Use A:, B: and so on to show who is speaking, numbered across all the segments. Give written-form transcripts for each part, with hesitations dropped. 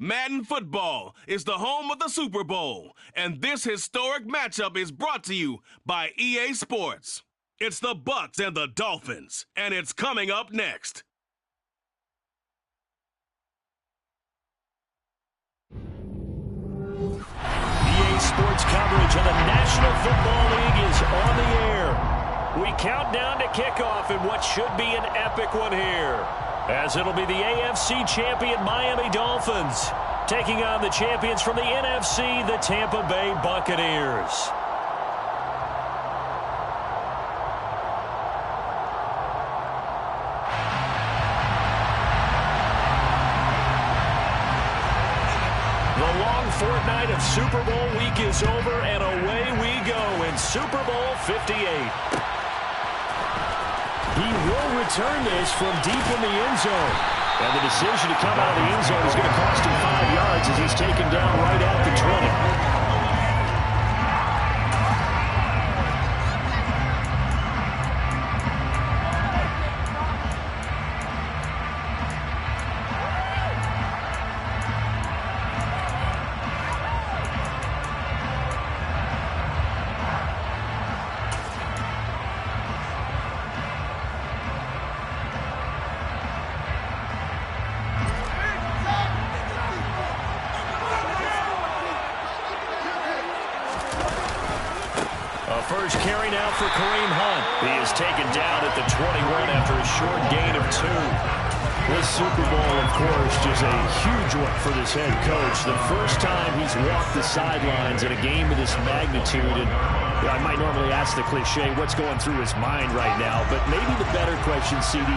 A: Madden Football is the home of the Super Bowl, and this historic matchup is brought to you by EA Sports. It's the Bucs and the Dolphins, and it's coming up next.
B: EA Sports coverage of the National Football League is on the air. We count down to kickoff in what should be an epic one here, as it'll be the AFC champion Miami Dolphins taking on the champions from the NFC, the Tampa Bay Buccaneers. The long fortnight of Super Bowl week is over, and away we go in Super Bowl 58. He will return this from deep in the end zone. And the decision to come out of the end zone is going to cost him 5 yards as he's taken down right at the 20. First carry now for Kareem Hunt. He is taken down at the 21 after a short gain of 2. This Super Bowl, of course, just a huge one for this head coach. The first time he's walked the sidelines in a game of this magnitude. And I might normally ask the cliche, what's going through his mind right now? But maybe the better question, CD,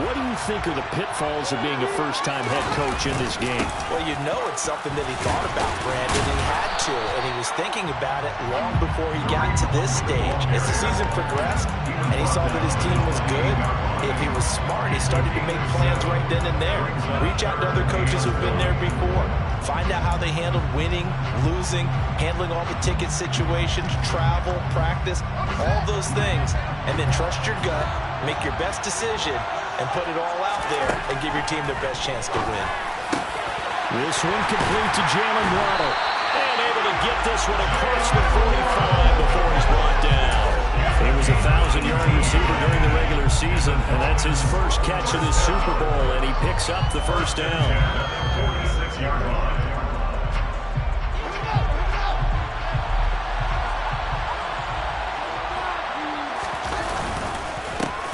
B: what do you think are the pitfalls of being a first-time head coach in this game?
C: Well, you know it's something that he thought about, Brandon. He had to, and he was thinking about it long before he got to this stage. As the season progressed, and he saw that his team was good, if he was smart, he started to make plans right then and there. Reach out to other coaches who've been there before. Find out how they handled winning, losing, handling all the ticket situations, travel, practice, all those things. And then trust your gut, make your best decision, and put it all out there and give your team the best chance to win.
B: This one complete to Jalen Waddle. And able to get this one across the 45 before he's brought down. He was a 1,000-yard receiver during the regular season, and that's his first catch of the Super Bowl, and he picks up the first down. 46-yard line.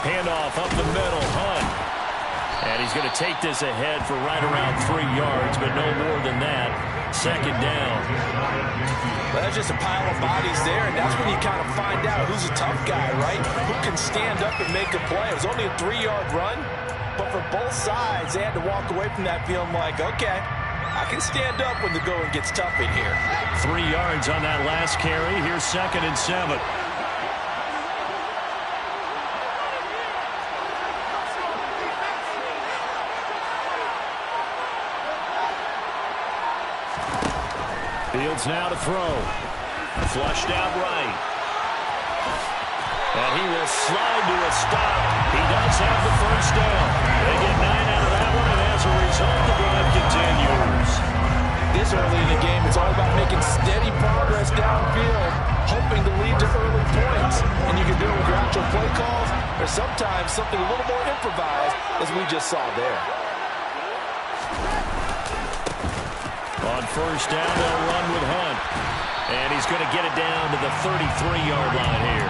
B: Handoff up the middle, Hunt. And he's going to take this ahead for right around 3 yards, but no more than that. Second down.
C: Well, that's just a pile of bodies there, and that's when you kind of find out who's a tough guy, right? Who can stand up and make a play. It was only a 3-yard run, but for both sides, they had to walk away from that feeling like, okay, I can stand up when the going gets tough in here.
B: 3 yards on that last carry. Here's 2nd and 7. Fields now to throw. Flushed out right. And he will slide to a stop. He does have the first down. They get 9 out of that one, and as a result, the drive continues.
C: This early in the game, it's all about making steady progress downfield, hoping to lead to early points. And you can do it with your actual play calls, or sometimes something a little more improvised, as we just saw there.
B: On first down, they'll run with Hunt. And he's going to get it down to the 33-yard line here.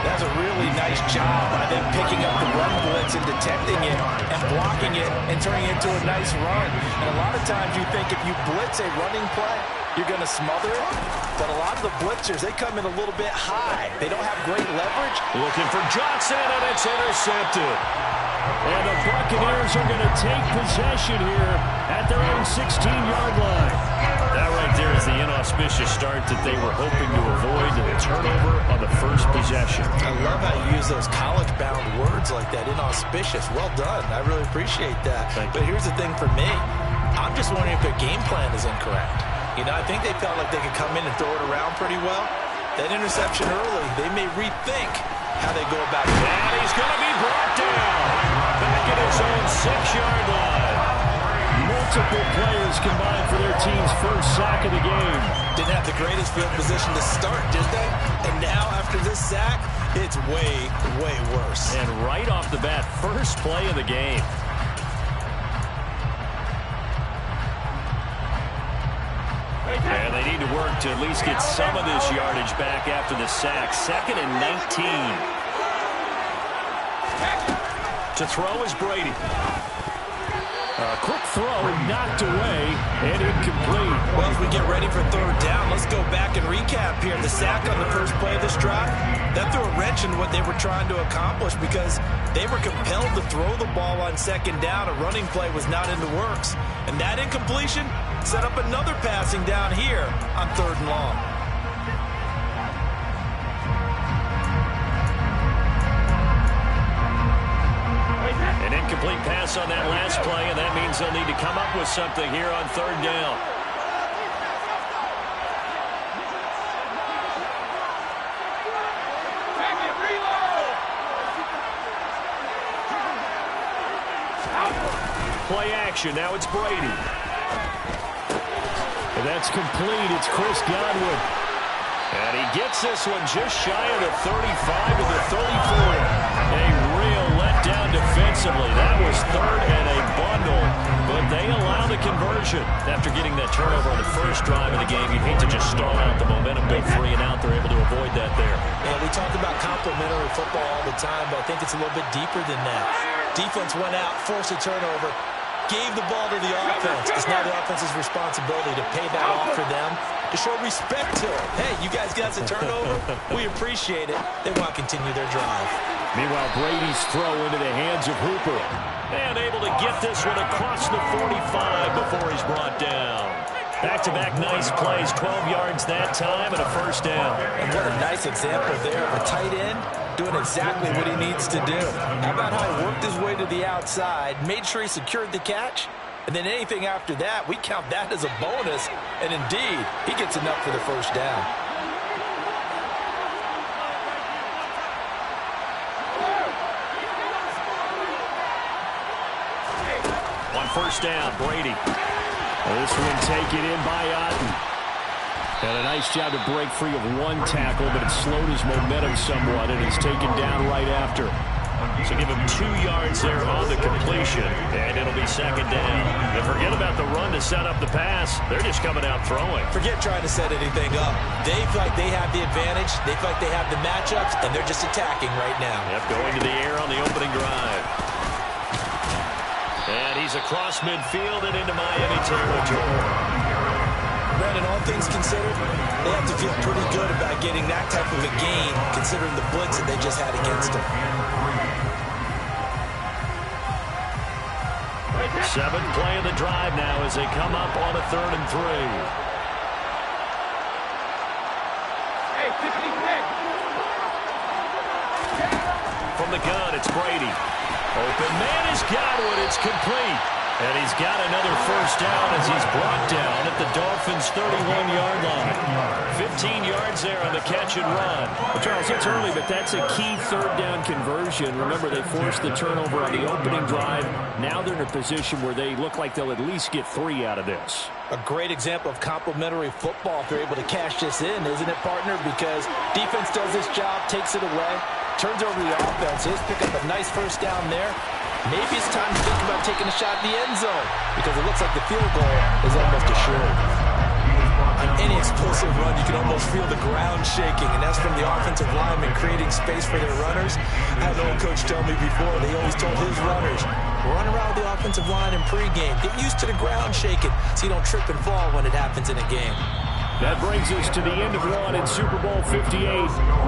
C: That's a really nice job by them picking up the run blitz and detecting it and blocking it and turning it into a nice run. And a lot of times you think if you blitz a running play, you're going to smother it. But a lot of the blitzers, they come in a little bit high. They don't have great leverage.
B: Looking for Johnson, and it's intercepted. And the Buccaneers are going to take possession here at their own 16-yard line. That right there is the inauspicious start that they were hoping to avoid, and a turnover on the first possession.
C: I love how you use those college-bound words like that, inauspicious. Well done. I really appreciate that. But here's the thing for me. I'm just wondering if their game plan is incorrect. You know, I think they felt like they could come in and throw it around pretty well. That interception early, they may rethink how they go about it.
B: And he's going to be brought down back at his own 6-yard line. multiple players combined for their team's first sack of the game.
C: Didn't have the greatest field position to start, did they? And now, after this sack, it's way, way worse.
B: And right off the bat, first play of the game. And they need to work to at least get some of this yardage back after the sack. 2nd and 19. To throw is Brady. A quick throw knocked away and incomplete.
C: Well, as we get ready for 3rd down, let's go back and recap here. The sack on the first play of this drive, that threw a wrench in what they were trying to accomplish because they were compelled to throw the ball on 2nd down. A running play was not in the works. And that incompletion set up another passing down here on 3rd and long.
B: An incomplete pass on that last play, and that means they'll need to come up with something here on 3rd down. Play action. Now it's Brady. And that's complete. It's Chris Godwin. And he gets this one just shy of the 35 to the 34. A real letdown defensively. That was 3rd and a bundle, but they allow the conversion. After getting that turnover on the first drive of the game, you'd hate to just stall out the momentum, big 3 and out. They're able to avoid that there.
C: Yeah, we talk about complementary football all the time, but I think it's a little bit deeper than that. Defense went out, forced a turnover, gave the ball to the offense. It's now the offense's responsibility to pay that off for them, to show respect to it. Hey, you guys got a turnover? We appreciate it. They want to continue their drive.
B: Meanwhile, Brady's throw into the hands of Hooper. And able to get this one across the 45 before he's brought down. Back-to-back nice plays, 12 yards that time and a 1st down.
C: And what a nice example there of a tight end doing exactly what he needs to do. How about how he worked his way to the outside, made sure he secured the catch, and then anything after that, we count that as a bonus. And indeed, he gets enough for the 1st down.
B: On 1st down, Brady. This one taken in by Otten. And a nice job to break free of one tackle, but it slowed his momentum somewhat, and he's taken down right after. So give him 2 yards there on the completion, and it'll be 2nd down. And forget about the run to set up the pass. They're just coming out throwing.
C: Forget trying to set anything up. They feel like they have the advantage. They feel like they have the matchups, and they're just attacking right now.
B: Yep, going to the air on the opening drive. And he's across midfield and into Miami territory.
C: Brandon, all things considered, they have to feel pretty good about getting that type of a gain, considering the blitz that they just had against them.
B: 7th play of the drive now as they come up on a 3rd and 3. From the gun, it's Brady. Open man is Godwin. It's complete. And he's got another 1st down as he's brought down at the Dolphins' 31-yard line. 15 yards there on the catch and run.
D: Well, Charles, it's early, but that's a key 3rd down conversion. Remember, they forced the turnover on the opening drive. Now they're in a position where they look like they'll at least get 3 out of this.
C: A great example of complementary football if they're able to cash this in, isn't it, partner? Because defense does this job, takes it away, turns over the offense. Let's pick up a nice 1st down there. Maybe it's time to think about taking a shot in the end zone because it looks like the field goal is almost assured. On any explosive run, you can almost feel the ground shaking, and that's from the offensive linemen creating space for their runners. I had an old coach tell me before, they always told his runners, run around the offensive line in pregame. Get used to the ground shaking so you don't trip and fall when it happens in a game.
B: That brings us to the end of one in Super Bowl 58.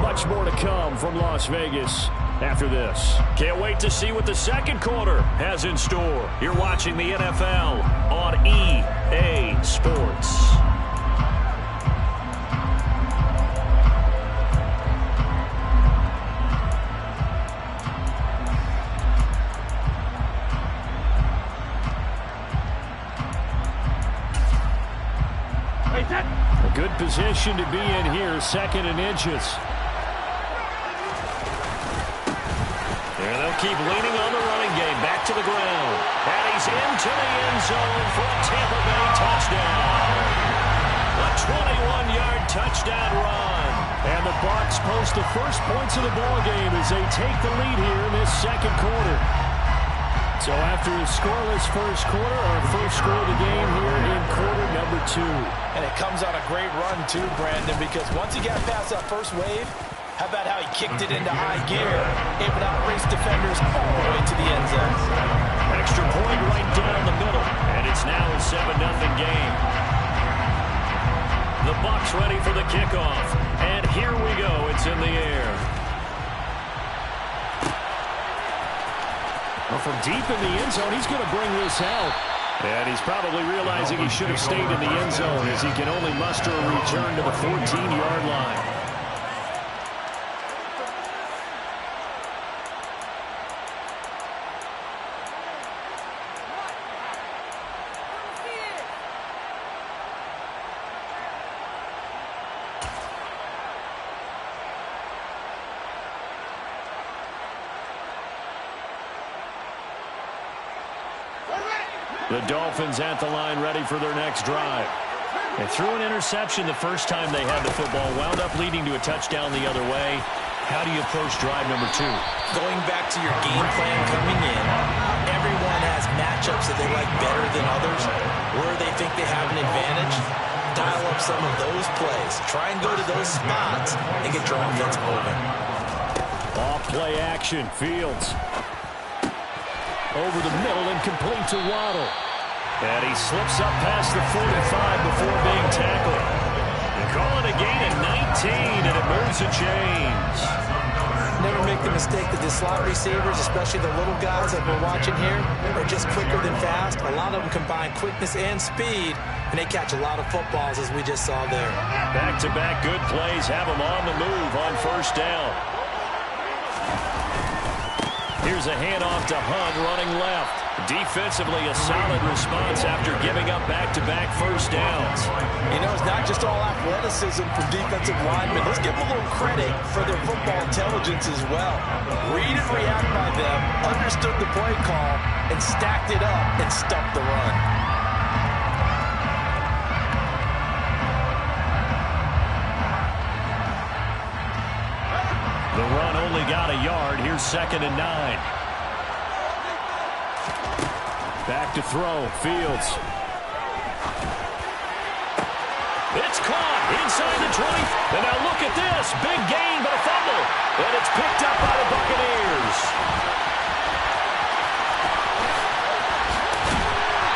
B: Much more to come from Las Vegas after this. Can't wait to see what the 2nd quarter has in store. You're watching the NFL on EA Sports. A good position to be in here, 2nd and inches. And they'll keep leaning on the running game. Back to the ground. And he
D: He's into the end zone for a Tampa Bay touchdown. A 21-yard touchdown run. And the Bucs post the first points of the ball game as they take the lead here in this second quarter. So after a scoreless first quarter, our first score of the game here in quarter number 2.
C: And it comes on a great run too, Brandon, because once he got past that first wave, how about how he kicked it into high gear, able to outrace defenders all the way to the end zone.
D: Extra point right down the middle, and it's now a 7-0 game. The Bucs ready for the kickoff, and here we go. It's in the air. Well, from deep in the end zone, he's going to bring this out. And he's probably realizing he should have stayed in the end zone as he can only muster a return to the 14-yard line. The Dolphins at the line ready for their next drive. They threw an interception the first time they had the football, wound up leading to a touchdown the other way. How do you approach drive number 2?
C: Going back to your game plan coming in, everyone has matchups that they like better than others, where they think they have an advantage. Dial up some of those plays. Try and go to those spots and get your offense moving.
D: Off play action, Fields. Over the middle and complete to Waddle. And he slips up past the 45 before being tackled. They call it a gain of 19, and it moves the chains.
C: Never make the mistake that the slot receivers, especially the little guys that we're watching here, are just quicker than fast. A lot of them combine quickness and speed, and they catch a lot of footballs, as we just saw there.
D: Back-to-back good plays have them on the move on first down. Here's a handoff to Hunt running left. Defensively, a solid response after giving up back-to-back first downs.
C: You know, it's not just all athleticism from defensive linemen. Let's give them a little credit for their football intelligence as well. Read and react by them, understood the play call, and stacked it up and stuffed the run.
D: The run only got a yard. Here's 2nd and 9. Back to throw. Fields. It's caught inside the 20. And now look at this. Big gain, but a fumble. And it's picked up by the Buccaneers.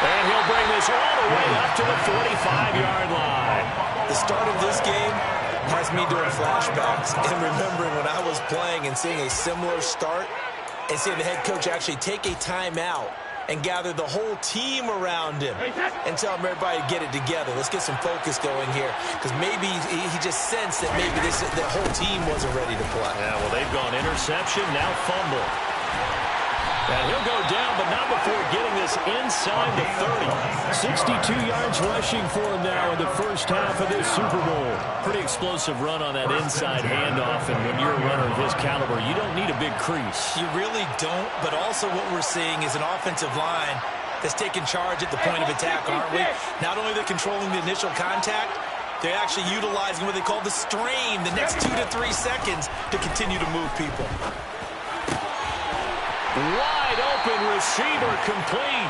D: And he'll bring this all the way up to the 45-yard line.
C: The start of this game has me doing flashbacks and remembering when I was playing and seeing a similar start and seeing the head coach actually take a timeout and gather the whole team around him and tell everybody to get it together. Let's get some focus going here, because maybe he just sensed that maybe the whole team wasn't ready to play.
D: Yeah, well, they've gone interception, now fumble. And he'll go down, but not before getting this inside the 30. 62 yards rushing for him now in the first half of this Super Bowl. Pretty explosive run on that inside handoff, and when you're a runner of his caliber, you don't need a big crease.
C: You really don't, but also what we're seeing is an offensive line that's taking charge at the point of attack, aren't we? Not only they're controlling the initial contact, they're actually utilizing what they call the strain, the next 2 to 3 seconds, to continue to move people.
D: Wide open receiver complete.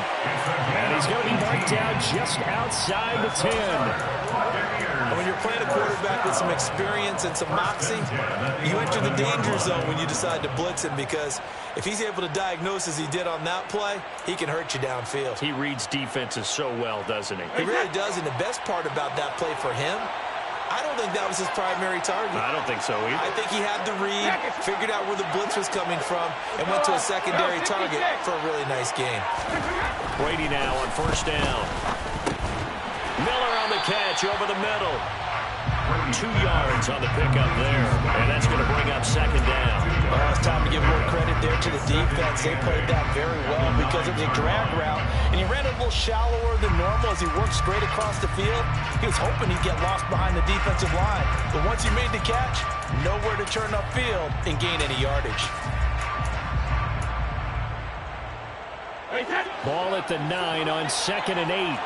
D: And he's going to be marked out just outside the 10.
C: And when you're playing a quarterback with some experience and some moxie, you enter the danger zone when you decide to blitz him, because if he's able to diagnose as he did on that play, he can hurt you downfield.
D: He reads defenses so well, doesn't he?
C: He really does, and the best part about that play for him, I don't think that was his primary target.
D: I don't think so either.
C: I think he had the read, figured out where the blitz was coming from, and went to a secondary target for a really nice gain.
D: Brady now on first down. Miller on the catch over the middle. 2 yards on the pickup there, and that's going to bring up second down.
C: Well, it's time to give more credit there to the defense. They played that very well because it was a drag route, and he ran a little shallower than normal as he worked straight across the field. He was hoping he'd get lost behind the defensive line, but once he made the catch, nowhere to turn upfield and gain any yardage.
D: Ball at the 9 on 2nd and 8.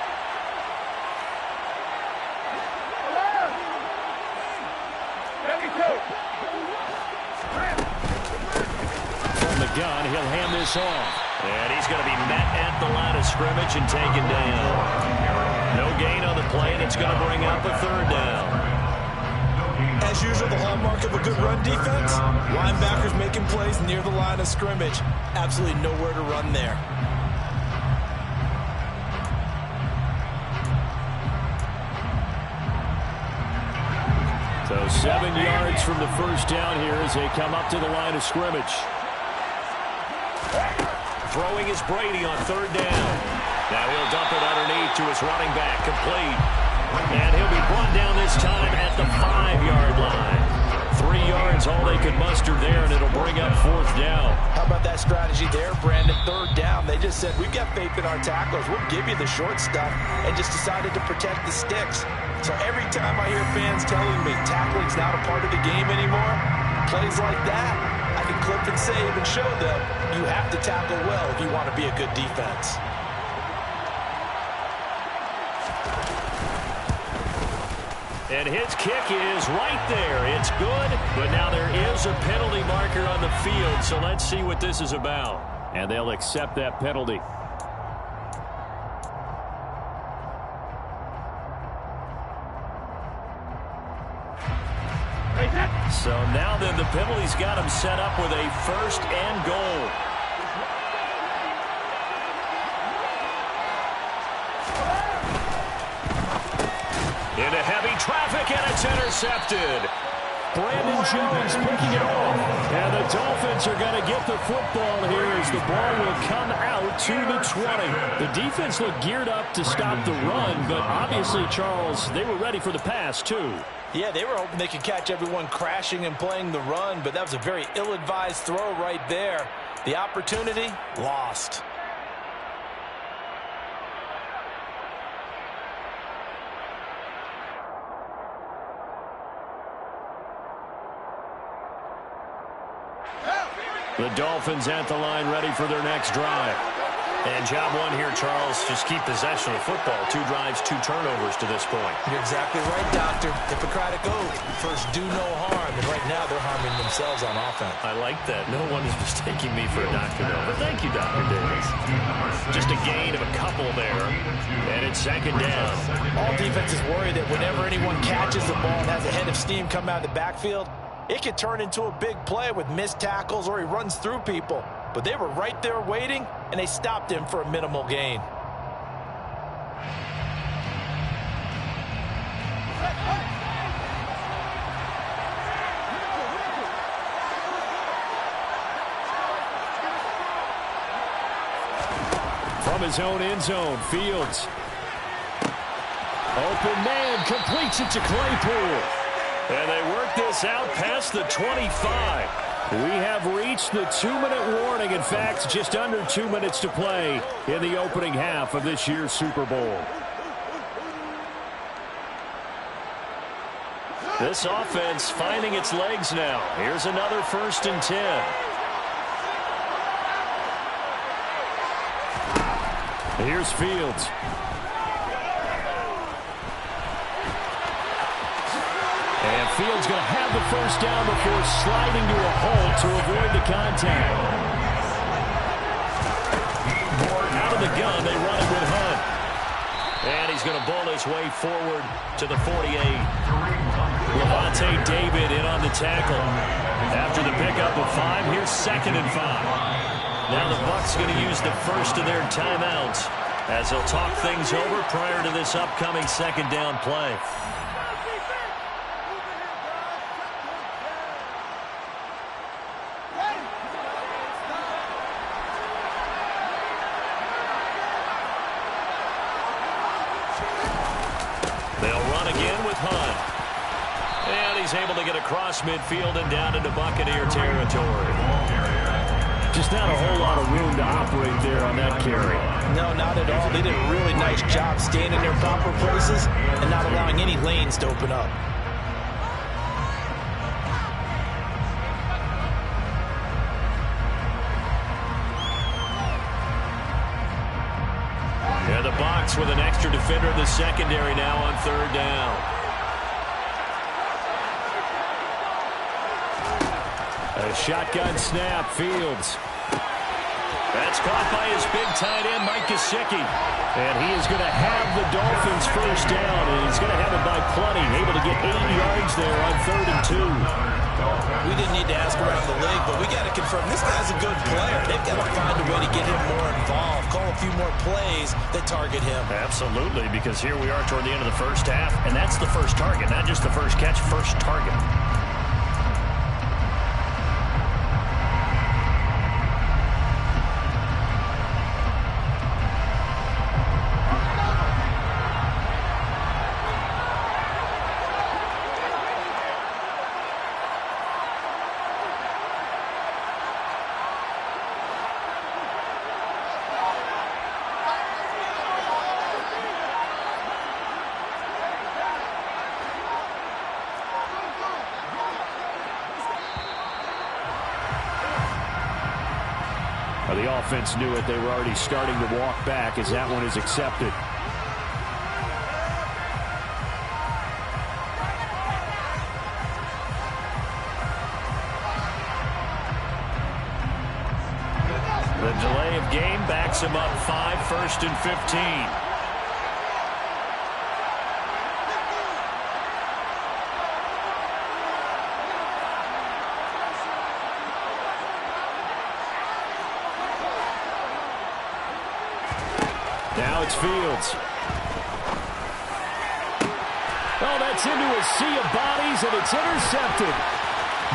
D: From the gun, he'll hand this off. And he's going to be met at the line of scrimmage and taken down. No gain on the play, and it's going to bring up a 3rd down.
C: As usual, the hallmark of a good run defense, linebackers making plays near the line of scrimmage. Absolutely nowhere to run there.
D: So 7 yards from the first down here as they come up to the line of scrimmage. Throwing is Brady on 3rd down. Now he'll dump it underneath to his running back, complete. And he'll be brought down this time at the 5-yard line. 3 yards, all they could muster there, and it'll bring up 4th down.
C: How about that strategy there, Brandon? 3rd down. They just said, we've got faith in our tacklers. We'll give you the short stuff, and just decided to protect the sticks. So every time I hear fans telling me tackling's not a part of the game anymore, plays like that, I can clip and save and show them you have to tackle well if you want to be a good defense.
D: And his kick is right there. It's good, but now there is a penalty marker on the field, so let's see what this is about. And they'll accept that penalty. So now then the penalty's got him set up with a 1st and goal. Into heavy traffic, and it's intercepted. Brandon Jones picking it off. And the Dolphins are going to get the football here as the ball will come out to the 20. The defense looked geared up to stop the run, but obviously, Charles, they were ready for the pass, too.
C: Yeah, they were hoping they could catch everyone crashing and playing the run, but that was a very ill-advised throw right there. The opportunity, lost.
D: The Dolphins at the line ready for their next drive. And job one here, Charles, just keep possession of the football. 2 drives, 2 turnovers to this point.
C: You're exactly right, Doctor. Hippocratic oath. First, do no harm. And right now, they're harming themselves on offense.
D: I like that. No one is mistaking me for a doctor, though. But thank you, Dr. Davis. Just a gain of a couple there. And it's 2nd down.
C: All defenses worry that whenever anyone catches the ball and has a head of steam come out of the backfield, it could turn into a big play with missed tackles or he runs through people. But they were right there waiting, and they stopped him for a minimal gain.
D: From his own end zone, Fields. Open man, completes it to Claypool. And they work this out past the 25. We have reached the 2-minute warning. In fact, just under 2 minutes to play in the opening half of this year's Super Bowl. This offense finding its legs now. Here's another 1st and 10. Here's Fields. And Fields going to have the 1st down before sliding to a halt to avoid the contact. Out of the gun, they run it with Hunt. And he's going to bull his way forward to the 48. Levante David in on the tackle. After the pickup of 5, here's 2nd and 5. Now the Bucs going to use the first of their timeouts as they'll talk things over prior to this upcoming 2nd down play. He's able to get across midfield and down into Buccaneer territory. Just not a whole lot of room to operate there on that carry.
C: No, not at all. They did a really nice job staying in their proper places and not allowing any lanes to open up.
D: Bucs with an extra defender in the secondary now on third down. A shotgun snap, Fields. That's caught by his big tight end, Mike Gesicki. And he is going to have the Dolphins first down, and he's going to have it by plenty. Able to get 80 yards there on 3rd and 2.
C: We didn't need to ask around the league, but we got to confirm this guy's a good player. They've got to find a way to get him more involved, call a few more plays that target him.
B: Absolutely, because here we are toward the end of the first half, and that's the first target, not just the first catch, first target. The offense knew it. They were already starting to walk back as that one is accepted. The delay of game backs him up 5, 1st and 15. Now it's Fields. Oh, that's into a sea of bodies, and it's intercepted.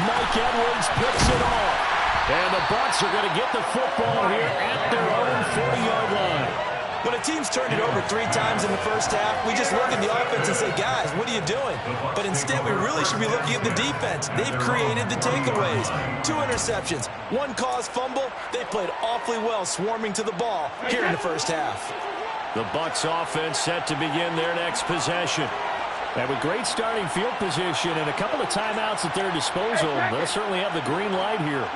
B: Mike Edwards picks it off. And the Bucs are going to get the football here at their own 40-yard line.
C: When a team's turned it over 3 times in the first half, we just look at the offense and say, guys, what are you doing? But instead, we really should be looking at the defense. They've created the takeaways. 2 interceptions, 1 caused fumble. They played awfully well swarming to the ball here in the first half.
D: The Bucs offense set to begin their next possession.
B: And with great starting field position and a couple of timeouts at their disposal, they'll certainly have the green light here.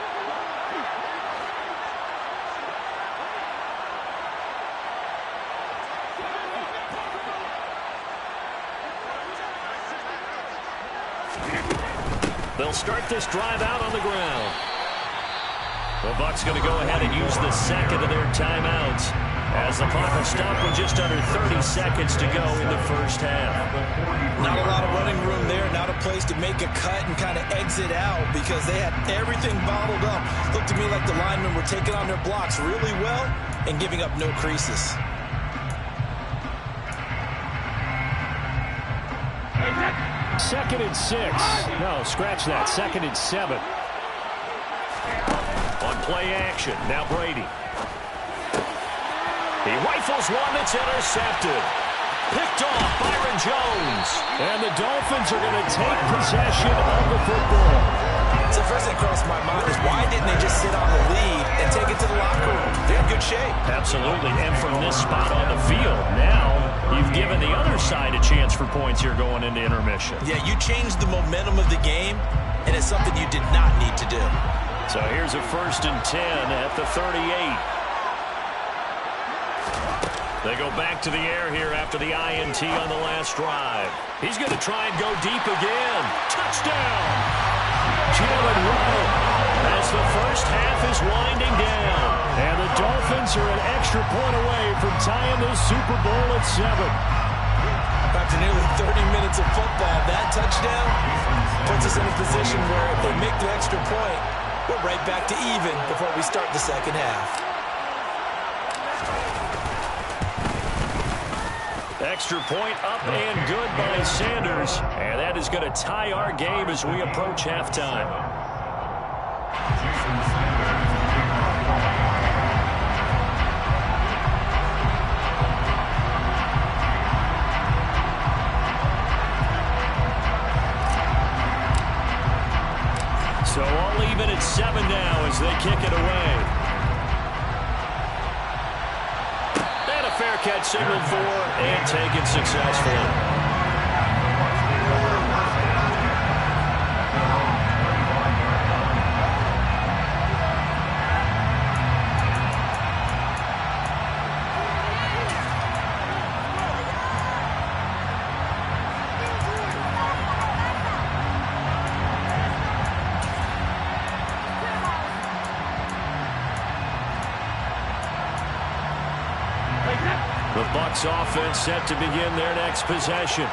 D: They'll start this drive out on the ground. The Bucs going to go ahead and use the second of their timeouts as the clock will stop with just under 30 seconds to go in the first half.
C: Not a lot of running room there, not a place to make a cut and kind of exit out because they had everything bottled up. Looked to me like the linemen were taking on their blocks really well and giving up no creases.
B: Second and 6. No, scratch that. Second and 7.
D: On play action, now Brady. He rifles one that's intercepted. Picked off Byron Jones.
B: And the Dolphins are going to take possession of the football.
C: So first thing that crossed my mind is why didn't they just sit on the lead and take it to the locker room? They're in good shape.
B: Absolutely. And from this spot on the field, now you've given the other side a chance for points here going into intermission.
C: Yeah, you changed the momentum of the game, and it's something you did not need to do.
D: So here's a 1st and 10 at the 38. They go back to the air here after the INT on the last drive. He's going to try and go deep again. Touchdown! Jalen Waddle as the first half is winding down.
B: And the Dolphins are an extra point away from tying the Super Bowl at 7.
C: After nearly 30 minutes of football, that touchdown puts us in a position where if they make the extra point, we're right back to even before we start the second half.
D: Extra point up and good by Sanders. And that is going to tie our game as we approach halftime. So all even at 7 now as they kick it away. Fair catch signaled for and taken successfully. The Bucs offense set to begin their next possession.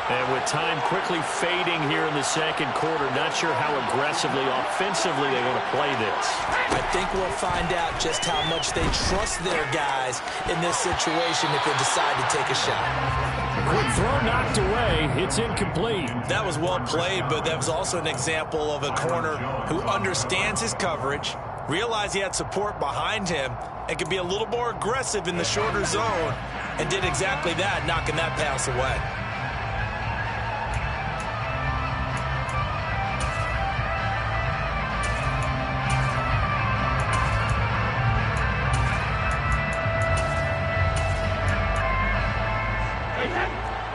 D: And with time quickly fading here in the second quarter, not sure how aggressively, offensively they want to play this.
C: I think we'll find out just how much they trust their guys in this situation if they decide to take a shot.
D: Quick throw knocked away. It's incomplete.
C: That was well played, but that was also an example of a corner who understands his coverage, realized he had support behind him, and could be a little more aggressive in the shorter zone, and did exactly that, knocking that pass away.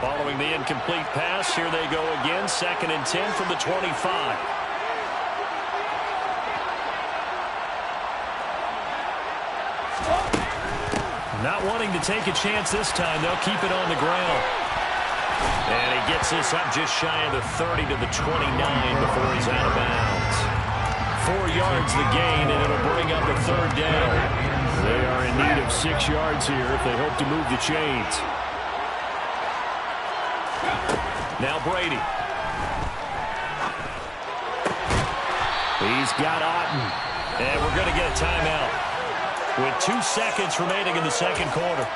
D: Following the incomplete pass, here they go again, 2nd and 10 from the 25. Not wanting to take a chance this time, they'll keep it on the ground. And he gets this up just shy of the 30 to the 29 before he's out of bounds. 4 yards the gain, and it'll bring up a 3rd down. They are in need of 6 yards here if they hope to move the chains. Now Brady. He's got Otten. And we're going to get a timeout with 2 seconds remaining in the second quarter.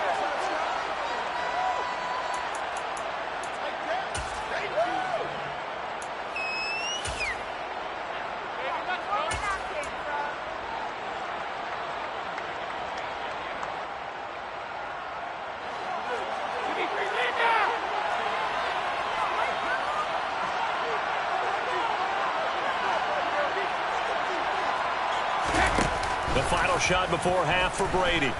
D: The final shot before half for Brady.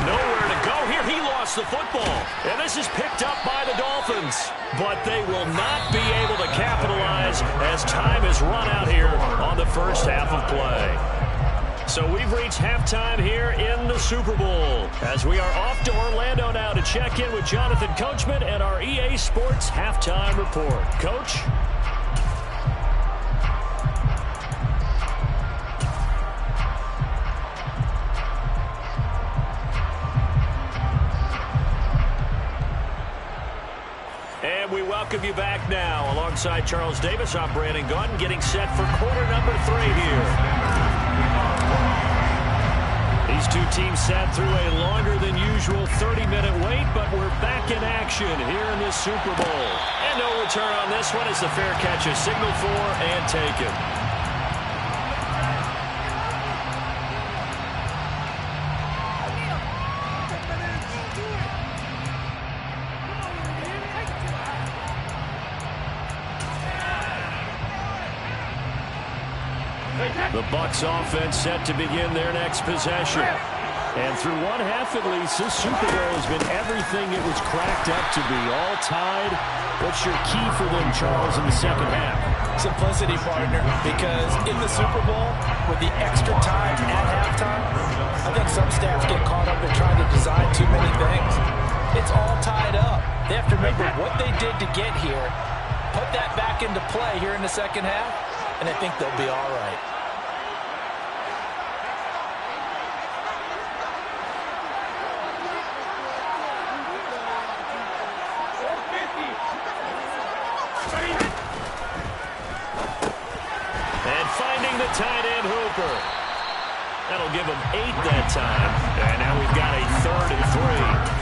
D: Nowhere to go here. He lost the football. And this is picked up by the Dolphins. But they will not be able to capitalize as time is run out here on the first half of play. So we've reached halftime here in the Super Bowl as we are off to Orlando now to check in with Jonathan Coachman and our EA Sports Halftime Report. Coach? And we welcome you back now. Alongside Charles Davis, I'm Brandon Gaudin, getting set for quarter number 3 here. These two teams sat through a longer than usual 30-minute wait, but we're back in action here in this Super Bowl. And no return on this one as the fair catch is signaled for and taken. The Bucs offense set to begin their next possession. And through one half at least, this Super Bowl has been everything it was cracked up to be. All tied. What's your key for them, Charles, in the second half?
C: Simplicity, partner, because in the Super Bowl, with the extra time at halftime, I think some staff get caught up in trying to design too many things. It's all tied up. They have to remember what they did to get here, put that back into play here in the second half, and I think they'll be all right.
D: And finding the tight end Hooper. That'll give him 8 that time. And now we've got a 3rd and 3.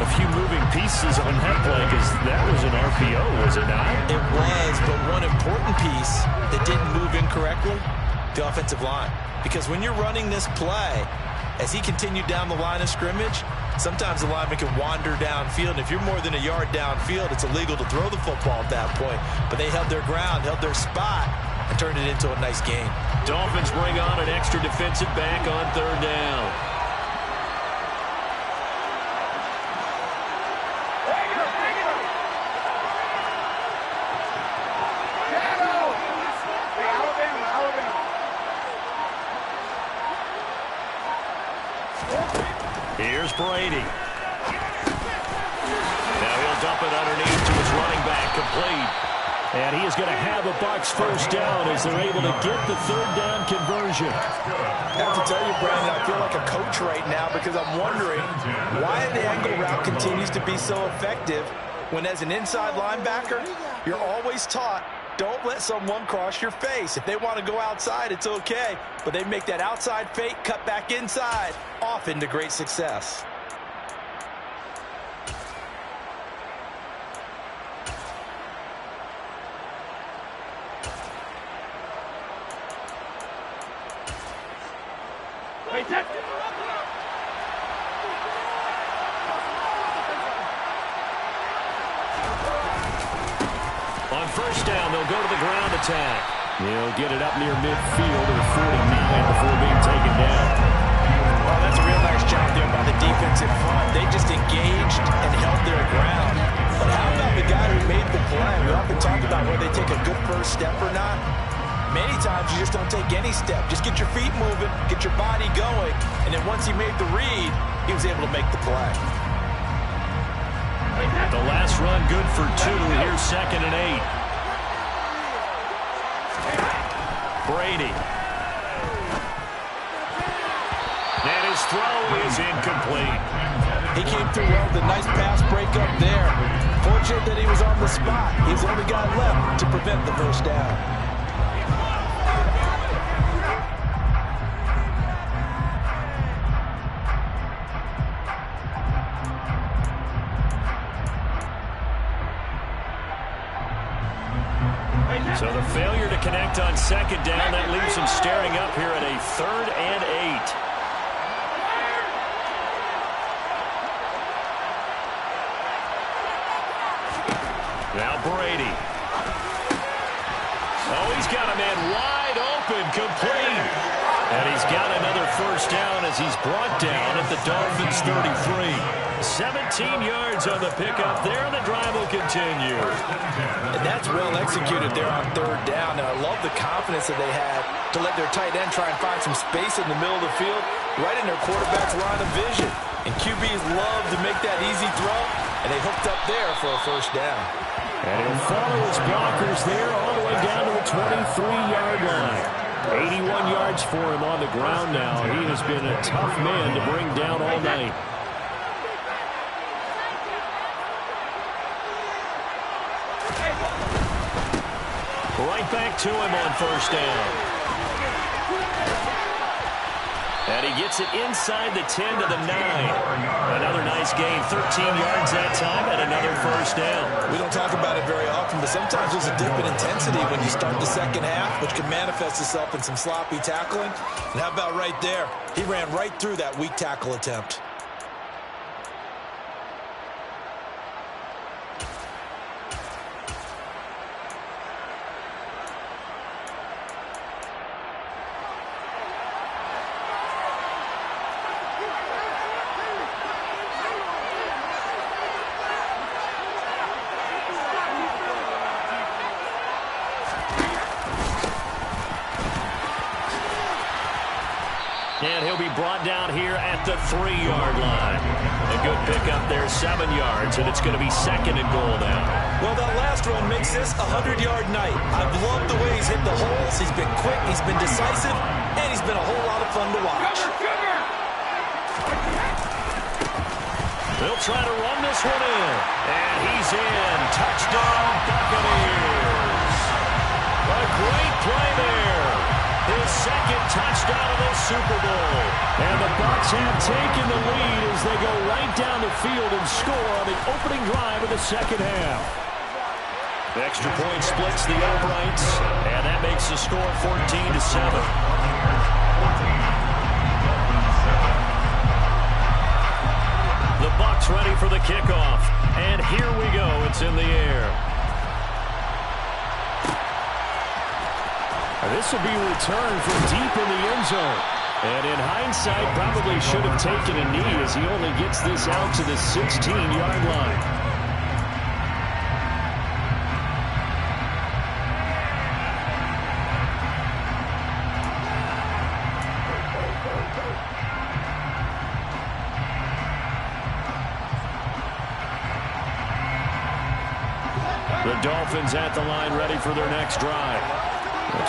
D: A few moving pieces on that play because that was an RPO, was it not?
C: It was, but one important piece that didn't move incorrectly, the offensive line. Because when you're running this play, as he continued down the line of scrimmage, sometimes the lineman can wander downfield. And if you're more than a yard downfield, it's illegal to throw the football at that point. But they held their ground, held their spot, and turned it into a nice game.
D: Dolphins bring on an extra defensive back on 3rd down. Here's Brady. Now he'll dump it underneath to his running back, complete. And he is going to have a Bucs first down as they're able to get the 3rd down conversion.
C: That's a to tell you, Brandon, I feel like a coach right now because I'm wondering why the angle route continues to be so effective when, as an inside linebacker, you're always taught, don't let someone cross your face. If they want to go outside, it's okay. But they make that outside fake, cut back inside, often to great success.
D: On first down, they'll go to the ground attack. He'll get it up near midfield to the 49 before being taken down.
C: Well, that's a real nice job there by the defensive front. They just engaged and held their ground. But how about the guy who made the play? We often talk about whether they take a good first step or not. Many times you just don't take any step. Just get your feet moving, get your body going, and then once he made the read, he was able to make the play.
D: The last run good for 2. Here's 2nd and 8. Brady. And his throw is incomplete.
C: He came through well with a nice pass breakup there. Fortunate that he was on the spot. He's the only guy left to prevent the first down.
D: So the failure to connect on 2nd down, that leaves him staring up here at a 3rd and 8. Now Brady. Oh, he's got a man wide open, complete. And he's got another first down as he's brought down at the Dolphins' 33. 17 yards on the pickup there, and the drive will continue.
C: And that's well executed there on 3rd down. And I love the confidence that they had to let their tight end try and find some space in the middle of the field, right in their quarterback's line of vision. And QBs love to make that easy throw, and they hooked up there for a first down.
D: And he'll follow his blockers there all the way down to the 23-yard line. 81 yards for him on the ground now. He has been a tough man to bring down all night. Right back to him on first down. And he gets it inside the 10 to the 9. Another nice gain, 13 yards that time, and another first down.
C: We don't talk about it very often, but sometimes there's a dip in intensity when you start the second half, which can manifest itself in some sloppy tackling. And how about right there? He ran right through that weak tackle attempt.
D: And he'll be brought down here at the 3-yard line. A good pickup there, 7 yards, and it's going to be 2nd and goal now.
C: Well, that last run makes this a 100-yard night. I've loved the way he's hit the holes. He's been quick, he's been decisive, and he's been a whole lot of fun to watch.
D: They'll try to run this one in. And he's in. Touchdown, Buccaneers. A great play there. His 2nd touchdown of the Super Bowl. And the Bucs have taken the lead as they go right down the field and score on the opening drive of the second half. The extra point splits the uprights, and that makes the score 14-7. The Bucs ready for the kickoff. And here we go. It's in the air. This will be returned from deep in the end zone. And in hindsight, probably should have taken a knee as he only gets this out to the 16-yard line. The Dolphins at the line ready for their next drive.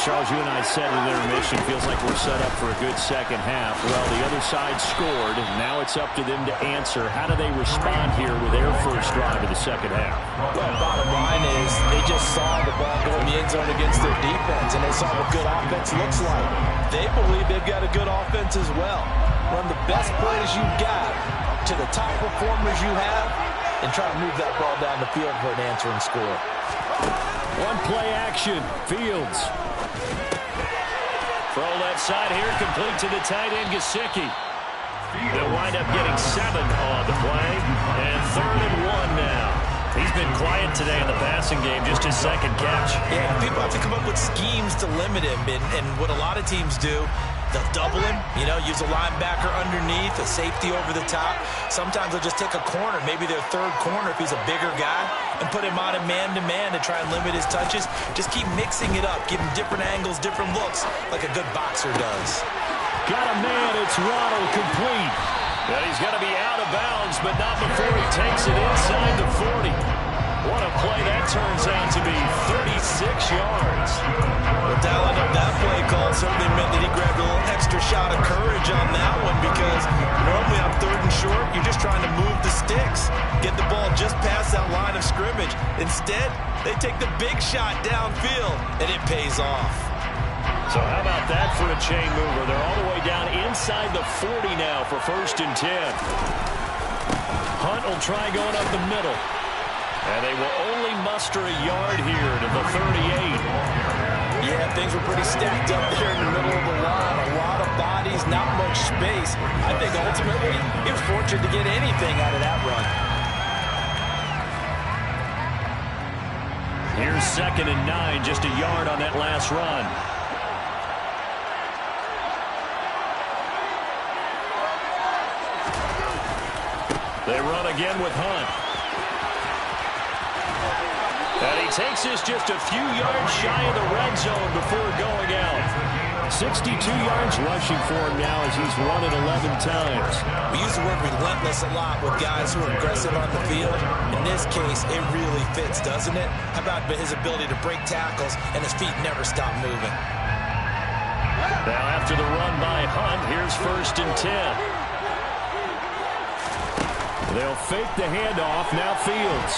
B: Charles, you and I said in intermission, feels like we're set up for a good second half. Well, the other side scored. Now it's up to them to answer. How do they respond here with their first drive of the second half?
C: Well, bottom line is they just saw the ball go in the end zone against their defense, and they saw what good offense looks like. They believe they've got a good offense as well. Run the best plays you've got to the top performers you have, and try to move that ball down the field for an answering score.
B: One play action. Fields. Throw left side here, complete to the tight end, Gesicki. They'll wind up getting 7 on the play, and 3rd and 1 now. He's been quiet today in the passing game, just his second catch.
C: Yeah, people have to come up with schemes to limit him, and what a lot of teams do, they'll double him, use a linebacker underneath, a safety over the top. Sometimes they'll just take a corner, maybe their third corner if he's a bigger guy, and put him on a man-to-man to try and limit his touches. Just keep mixing it up, give him different angles, different looks, like a good boxer does.
B: Got a man, it's Waddle, complete. And he's going to be out of bounds, but not before he takes it inside the 40. What a play that turns out to be, 36 yards.
C: Well, dialing up that play call certainly meant that he grabbed a little extra shot of courage on that one, because normally on 3rd and short, you're just trying to move the sticks, get the ball just past that line of scrimmage. Instead, they take the big shot downfield, and it pays off.
B: So how about that for a chain mover? They're all the way down inside the 40 now for 1st and 10. Hunt will try going up the middle. And they will only muster a yard here to the 38.
C: Yeah, things were pretty stacked up there in the middle of the line. A lot of bodies, not much space. I think ultimately he was fortunate to get anything out of that run.
B: Here's 2nd and 9, just a yard on that last run. They run again with Hunt. And he takes this just a few yards shy of the red zone before going out. 62 yards rushing for him now as he's run it 11 times.
C: We use the word relentless a lot with guys who are aggressive on the field. In this case, it really fits, doesn't it? How about his ability to break tackles and his feet never stop moving?
B: Now after the run by Hunt, here's 1st and 10. They'll fake the handoff. Now Fields.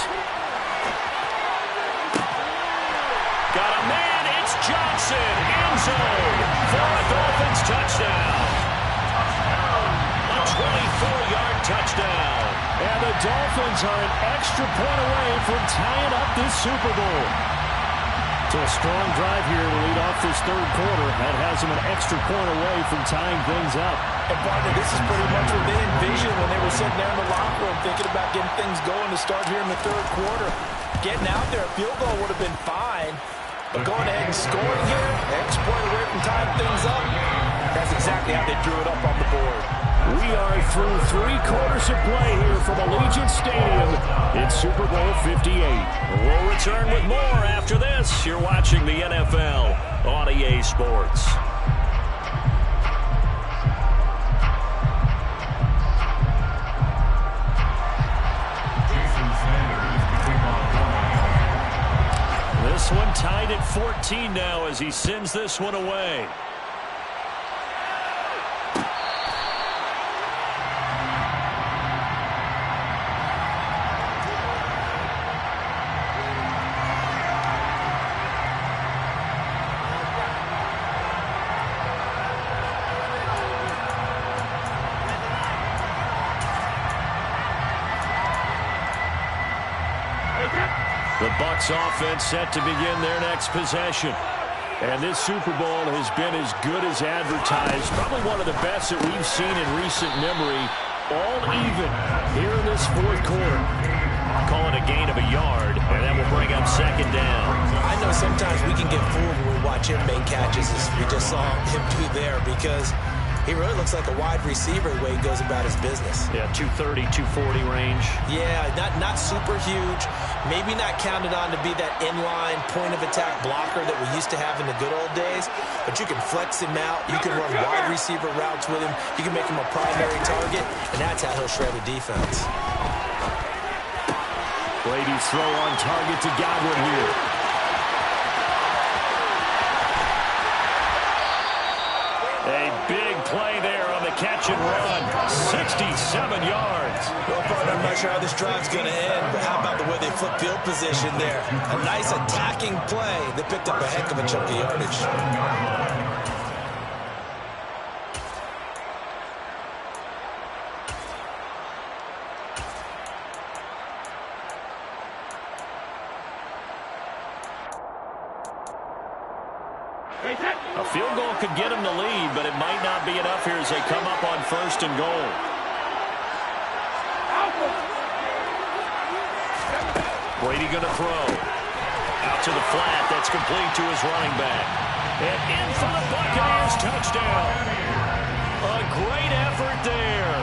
B: Got a man. It's Johnson. End zone for a Dolphins touchdown. A 24-yard touchdown. And the Dolphins are an extra point away from tying up this Super Bowl. So a strong drive here to lead off this 3rd quarter. That has them an extra point away from tying things up.
C: And partner, this is pretty much what they envisioned when they were sitting there in the locker room thinking about getting things going to start here in the 3rd quarter. Getting out there, a field goal would have been fine. But going ahead and scoring here, extra point away from tying things up, that's exactly how they drew it up on the board.
B: We are through 3 quarters of play here from Allegiant Stadium in Super Bowl 58. We'll return with more after this. You're watching the NFL on EA Sports. This one tied at 14 now as he sends this one away. The Bucs offense set to begin their next possession. And this Super Bowl has been as good as advertised. Probably one of the best that we've seen in recent memory. All even here in this 4th quarter. Call it a gain of a yard, and that will bring up 2nd down.
C: I know sometimes we can get fooled when we watch him make catches, as we just saw him do there, because he really looks like a wide receiver the way he goes about his business.
B: Yeah, 230, 240 range.
C: Yeah, not super huge. Maybe not counted on to be that inline point-of-attack blocker that we used to have in the good old days. But you can flex him out. You can run wide receiver routes with him. You can make him a primary target, and that's how he'll shred a defense.
B: Brady's throw on target to Godwin here.
D: catch and run. 67 yards.
C: Well, partner, I'm not sure how this drive's going to end, but how about the way they flip field position there? A nice attacking play. They picked up a heck of a chunk of yardage.
D: A field goal could get them the lead, but it might not be enough here as they come up on 1st and goal. Brady going to throw. Out to the flat. That's complete to his running back. And in for the Buccaneers touchdown. A great effort there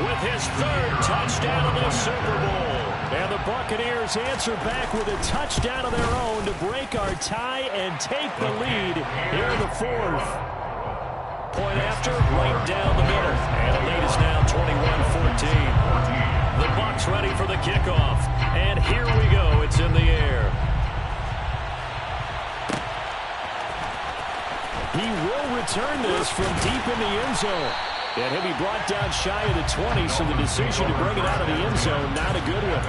D: with his 3rd touchdown of the Super Bowl. And the Buccaneers answer back with a touchdown of their own to break our tie and take the lead here in the 4th. Point after, right down the middle. And the lead is now 21-14. The Bucs ready for the kickoff. And here we go. It's in the air. He will return this from deep in the end zone. And he'll be brought down shy of the 20, so the decision to bring it out of the end zone, not a good one.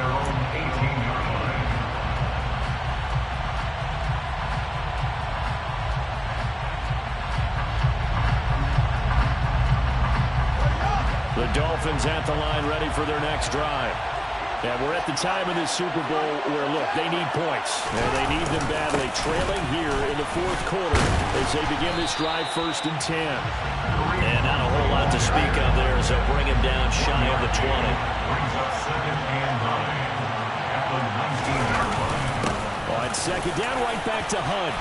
D: The Dolphins at the line ready for their next drive. And we're at the time in this Super Bowl where, look, they need points. And they need them badly. Trailing here in the 4th quarter as they begin this drive 1st and 10. And not a whole lot to speak of there as they'll bring him down shy of the 20. On 2nd down, right back to Hunt.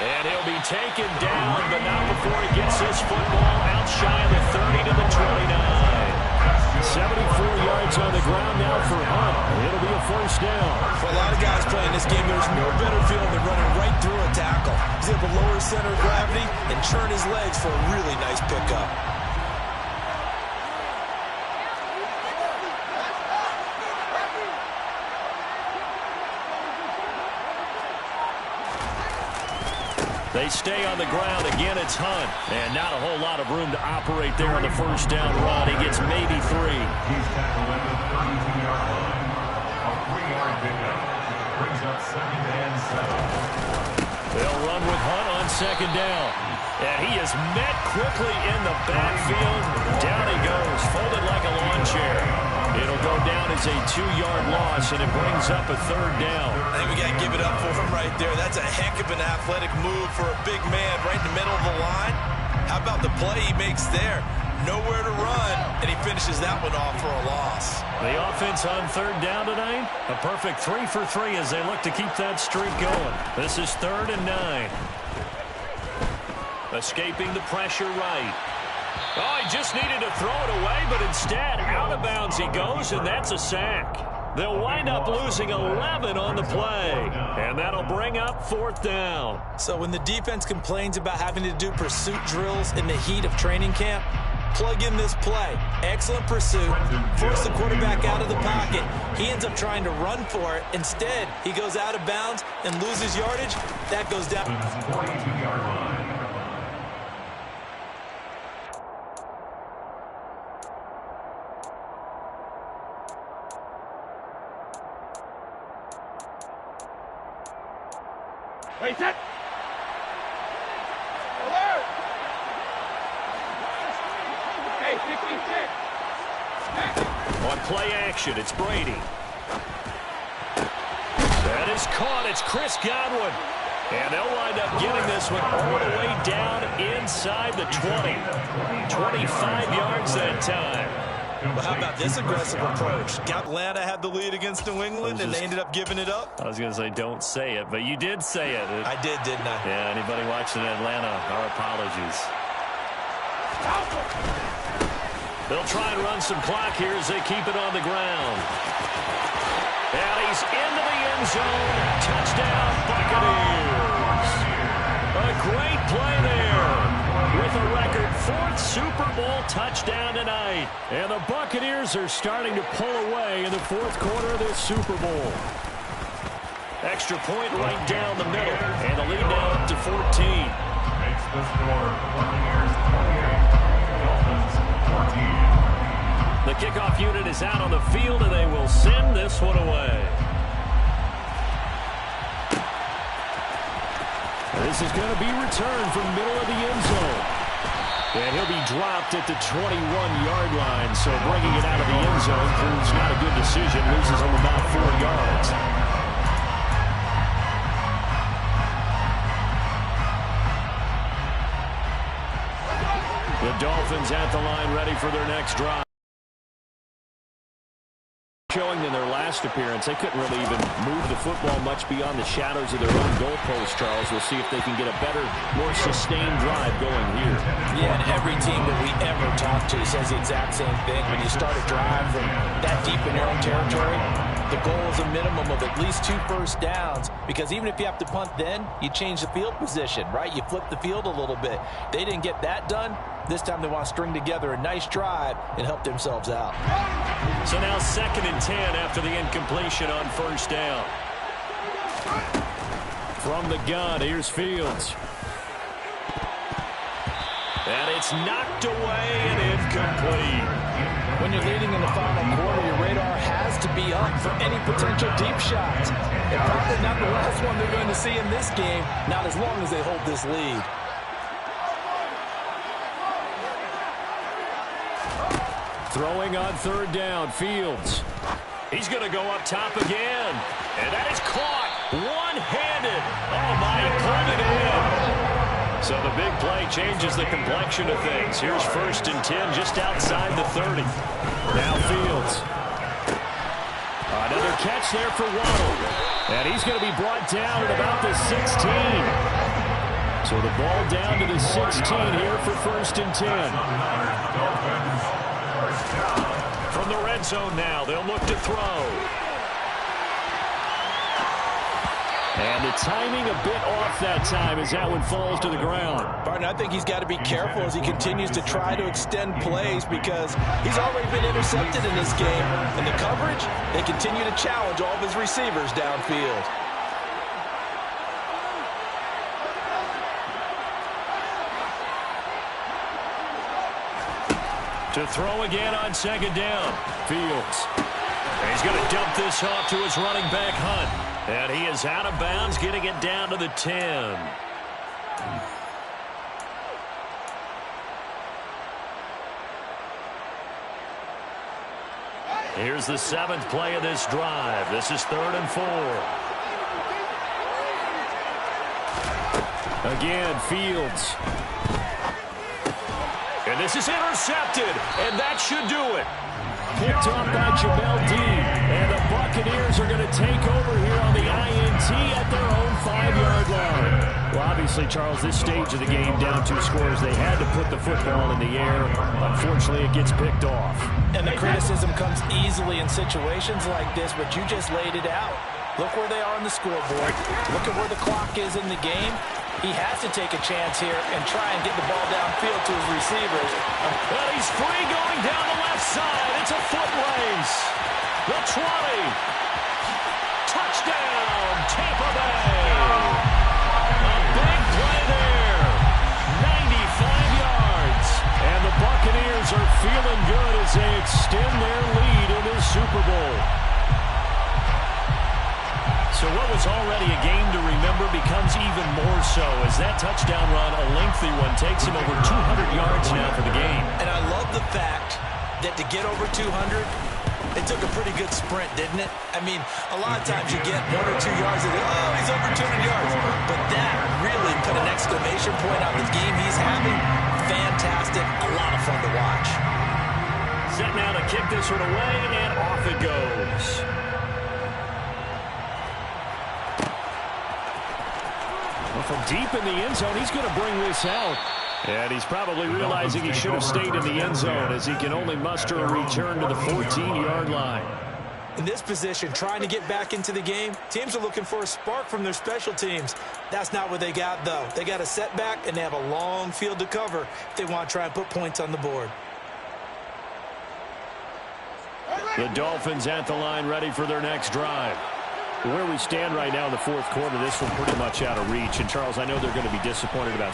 D: And he'll be taken down, but not before he gets this football out shy of the 30 to the 29. 74 yards on the ground now for Hunt. It'll be a 1st down.
C: For a lot of guys playing this game, there's no better feeling than running right through a tackle. He's able to lower his center of gravity and churn his legs for a really nice pickup.
D: They stay on the ground. Again, it's Hunt. And not a whole lot of room to operate there on the 1st down run. He gets maybe 3.
E: He's tackled at the 32-yard line. A 3-yard pickup. Brings up 2nd and 7.
D: They'll run with Hunt on 2nd down. And he is met quickly in the backfield. Down he goes, folded like a lawn chair. It'll go down as a 2-yard loss, and it brings up a 3rd down.
C: I think we got to give it up for him right there. That's a heck of an athletic move for a big man right in the middle of the line. How about the play he makes there? Nowhere to run, and he finishes that one off for a loss.
D: The offense on 3rd down tonight, a perfect 3 for 3 as they look to keep that streak going. This is 3rd and 9. Escaping the pressure right. Oh, he just needed to throw it away, but instead, out of bounds he goes, and that's a sack. They'll wind up losing 11 on the play, and that'll bring up 4th down.
C: So when the defense complains about having to do pursuit drills in the heat of training camp, plug in this play. Excellent pursuit. Force the quarterback out of the pocket. He ends up trying to run for it. Instead, he goes out of bounds and loses yardage. That goes down.
E: 42-yard line.
F: Wait, set. Alert. Hey, 56.
D: On play action, it's Brady. That is caught. It's Chris Godwin. And they'll wind up getting this one all the way down inside the 20. 25 yards that time.
C: Well, how about this aggressive approach? Atlanta had the lead against New England, and they ended up giving it up.
D: I was going to say don't say it, but you did say it.
C: I did, didn't I?
D: Yeah, anybody watching Atlanta, our apologies. They'll try and run some clock here as they keep it on the ground. And he's into the end zone. Touchdown, Buccaneers. A great play there. With a record 4th Super Bowl touchdown tonight. And the Buccaneers are starting to pull away in the 4th quarter of this Super Bowl. Extra point right down the middle. And the lead now up to 14.
E: Makes the score Buccaneers 28, Dolphins
D: kickoff unit is out on the field, and they will send this one away. This is going to be returned from middle of the end zone. And he'll be dropped at the 21-yard line, so bringing it out of the end zone proves not a good decision. Loses him about 4 yards. The Dolphins at the line ready for their next drive. Showing in their last appearance, they couldn't really even move the football much beyond the shadows of their own goalpost, Charles. We'll see if they can get a better, more sustained drive going here.
C: Yeah, and every team that we ever talk to says the exact same thing. When you start a drive from that deep in your own territory, the goal is a minimum of at least 2 first downs, because even if you have to punt then, you change the field position, right? You flip the field a little bit. They didn't get that done. This time they want to string together a nice drive and help themselves out.
D: So now 2nd and 10 after the incompletion on first down. From the gun, here's Fields. And it's knocked away and incomplete.
C: When you're leading in the final quarter, your radar has to be up for any potential deep shots. And probably not the last one they're going to see in this game, not as long as they hold this lead.
D: Throwing on 3rd down, Fields. He's going to go up top again. And that is caught one-handed. Oh, my, he pulled it in. So the big play changes the complexion of things. Here's 1st and 10 just outside the 30. Now Fields. Another catch there for Waddle. And he's going to be brought down at about the 16. So the ball down to the 16 here for 1st and 10. From the red zone now, they'll look to throw. And the timing a bit off that time as that one falls to the ground.
C: Barton, I think he's got to be careful as he continues to try to extend plays, because he's already been intercepted in this game. And the coverage, they continue to challenge all of his receivers downfield.
D: To throw again on 2nd down. Fields. And he's going to dump this off to his running back, Hunt. And he is out of bounds, getting it down to the 10. Here's the 7th play of this drive. This is 3rd and 4. Again, Fields. And this is intercepted, and that should do it. Picked off by Jamel Dean, and the Buccaneers are going to take over here on the INT at their own 5-yard line. Well, obviously, Charles, this stage of the game, down 2 scores, they had to put the football in the air. Unfortunately, it gets picked off.
C: And the criticism comes easily in situations like this, but you just laid it out. Look where they are on the scoreboard. Look at where the clock is in the game. He has to take a chance here and try and get the ball downfield to his receivers.
D: Well, he's free going down the left side. It's a foot race. The 20. Touchdown, Tampa Bay. A big play there. 95 yards. And the Buccaneers are feeling good as they extend their lead in the Super Bowl. So what was already a game to remember becomes even more so as that touchdown run, a lengthy one, takes him over 200 yards now for the game.
C: And I love the fact that to get over 200, it took a pretty good sprint, didn't it? I mean, a lot of times you get 1 or 2 yards and oh, he's over 200 yards. But that really put an exclamation point on the game he's having. Fantastic. A lot of fun to watch.
D: Set now to kick this one away, and off it goes. From deep in the end zone, he's going to bring this out. And he's probably realizing he should have stayed in the end zone as he can only muster a return to the 14-yard line.
C: In this position, trying to get back into the game, teams are looking for a spark from their special teams. That's not what they got, though. They got a setback, and they have a long field to cover if they want to try and put points on the board.
D: The Dolphins at the line ready for their next drive. Where we stand right now in the 4th quarter, this one pretty much out of reach. And, Charles, I know they're going to be disappointed about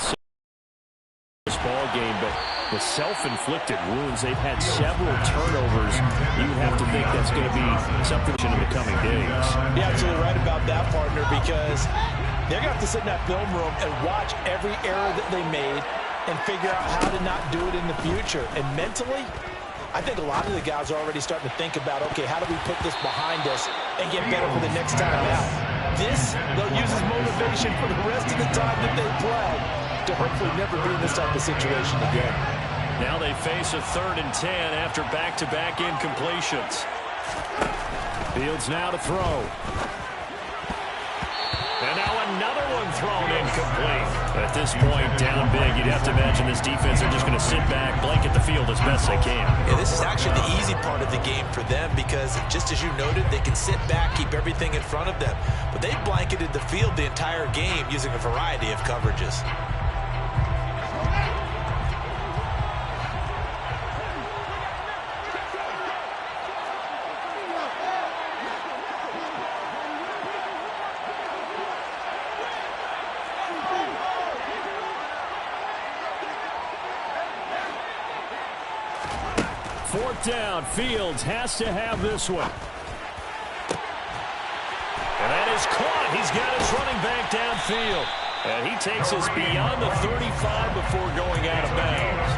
D: this ball game, but
B: the self-inflicted wounds. They've had several turnovers. You would have to think that's going to be something in the coming days.
C: You're absolutely right about that, partner, because they're going to have to sit in that film room and watch every error that they made and figure out how to not do it in the future. And mentally, I think a lot of the guys are already starting to think about, okay, how do we put this behind us and get better for the next time out? This, they'll use as motivation for the rest of the time that they play to hopefully never be in this type of situation again.
D: Now they face a 3rd and 10 after back-to-back incompletions.
B: Fields now to throw.
D: And now another one thrown incomplete.
B: At this point, down big, you'd have to imagine this defense are just going to sit back, blanket the field as best they can.
C: Yeah, this is actually the easy part of the game for them because, just as you noted, they can sit back, keep everything in front of them. But they blanketed the field the entire game using a variety of coverages.
D: Fourth down, Fields has to have this one. And that is caught. He's got his running back downfield. And he takes us beyond the 35 before going out of bounds.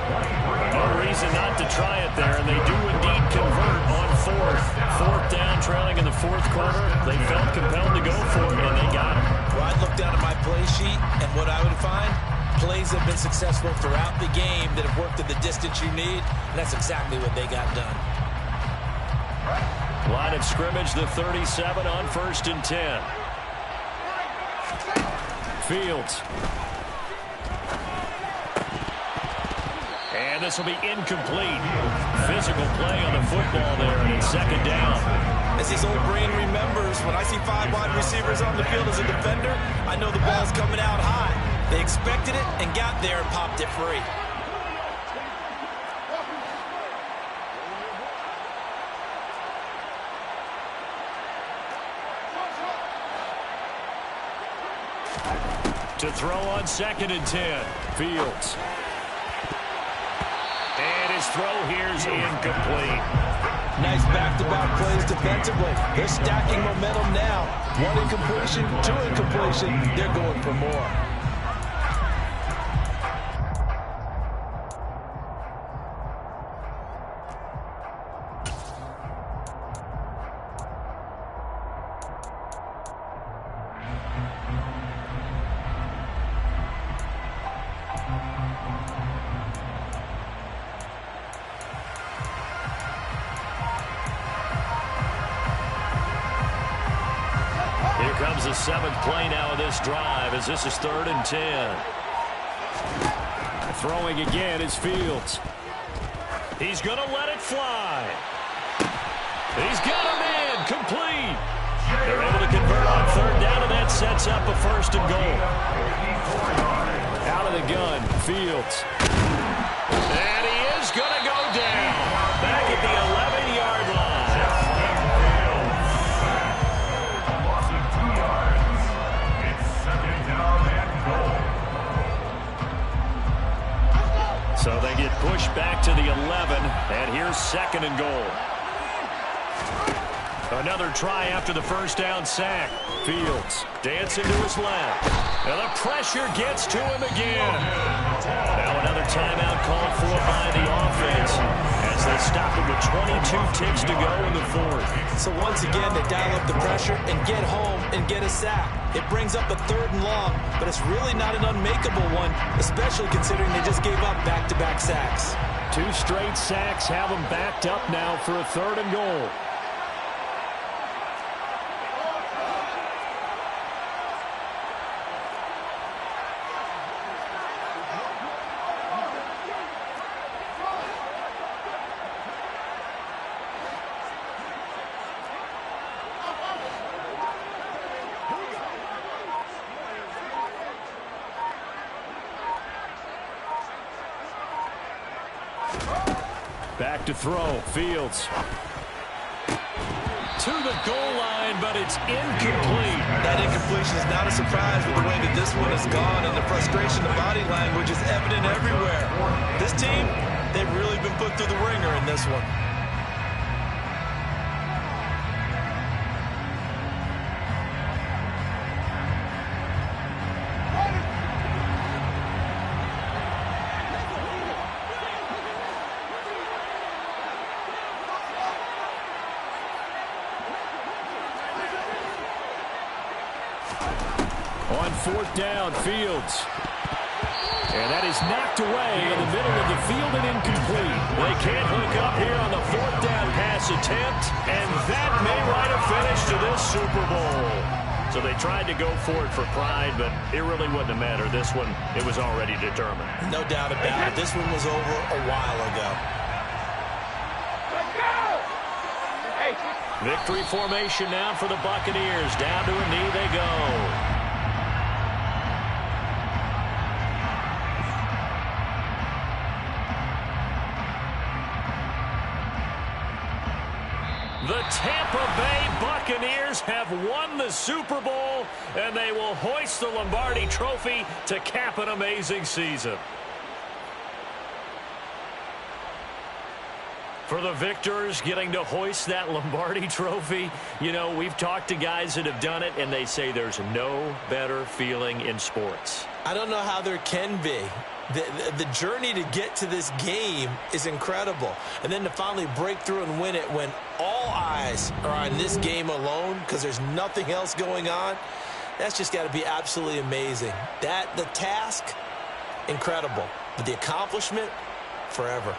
D: No reason not to try it there, and they do indeed convert on 4th. 4th down, trailing in the 4th quarter. They felt compelled to go for it, and they got it.
C: Well, I'd look down at my play sheet, and what I would find, plays have been successful throughout the game that have worked at the distance you need, and that's exactly what they got done.
D: Line of scrimmage, the 37 on 1st and 10. Fields. And this will be incomplete. Physical play on the football there, and it's 2nd down.
C: As his old brain remembers, when I see 5 wide receivers on the field as a defender, I know the ball's coming out high. They expected it and got there and popped it free.
D: To throw on 2nd and 10. Fields. And his throw here's incomplete.
C: Nice back-to-back plays defensively. They're stacking momentum now. 1 incompletion, 2 incompletion. They're going for more.
D: Comes the 7th play now of this drive as this is 3rd and 10. Throwing again is Fields. He's going to let it fly. He's got a man complete. They're able to convert on 3rd down, and that sets up a 1st and goal. Out of the gun, Fields. And he is going to go down. Back at the 11-yard line. So they get pushed back to the 11, and here's 2nd and goal. Another try after the 1st down sack. Fields dancing to his left. And the pressure gets to him again. Now another timeout called for by the offense as they stop it with 22 ticks to go in the 4th.
C: So once again, they dial up the pressure and get home and get a sack. It brings up a 3rd and long, but it's really not an unmakeable one, especially considering they just gave up back-to-back sacks.
D: 2 straight sacks have them backed up now for a 3rd and goal. Back to throw, Fields. to the goal line, but it's incomplete.
C: That incompletion is not a surprise with the way that this one has gone, and the frustration, the body language is evident everywhere. This team, they've really been put through the ringer in this one.
D: On fourth down, Fields. And that is knocked away in the middle of the field and incomplete. They can't hook up here on the fourth down pass attempt, and that may write a finish to this Super Bowl. So they tried to go for it for pride, but it really wouldn't have mattered. This one, it was already determined.
C: No doubt about it. This one was over a while ago.
D: Victory formation now for the Buccaneers. Down to a knee they go. The Tampa Bay Buccaneers have won the Super Bowl, and they will hoist the Lombardi Trophy to cap an amazing season. For the victors, getting to hoist that Lombardi Trophy, you know, we've talked to guys that have done it, and they say there's no better feeling in sports.
C: I don't know how there can be. The journey to get to this game is incredible. And then to finally break through and win it when all eyes are on this game alone because there's nothing else going on, that's just got to be absolutely amazing. The task, incredible. But the accomplishment, forever.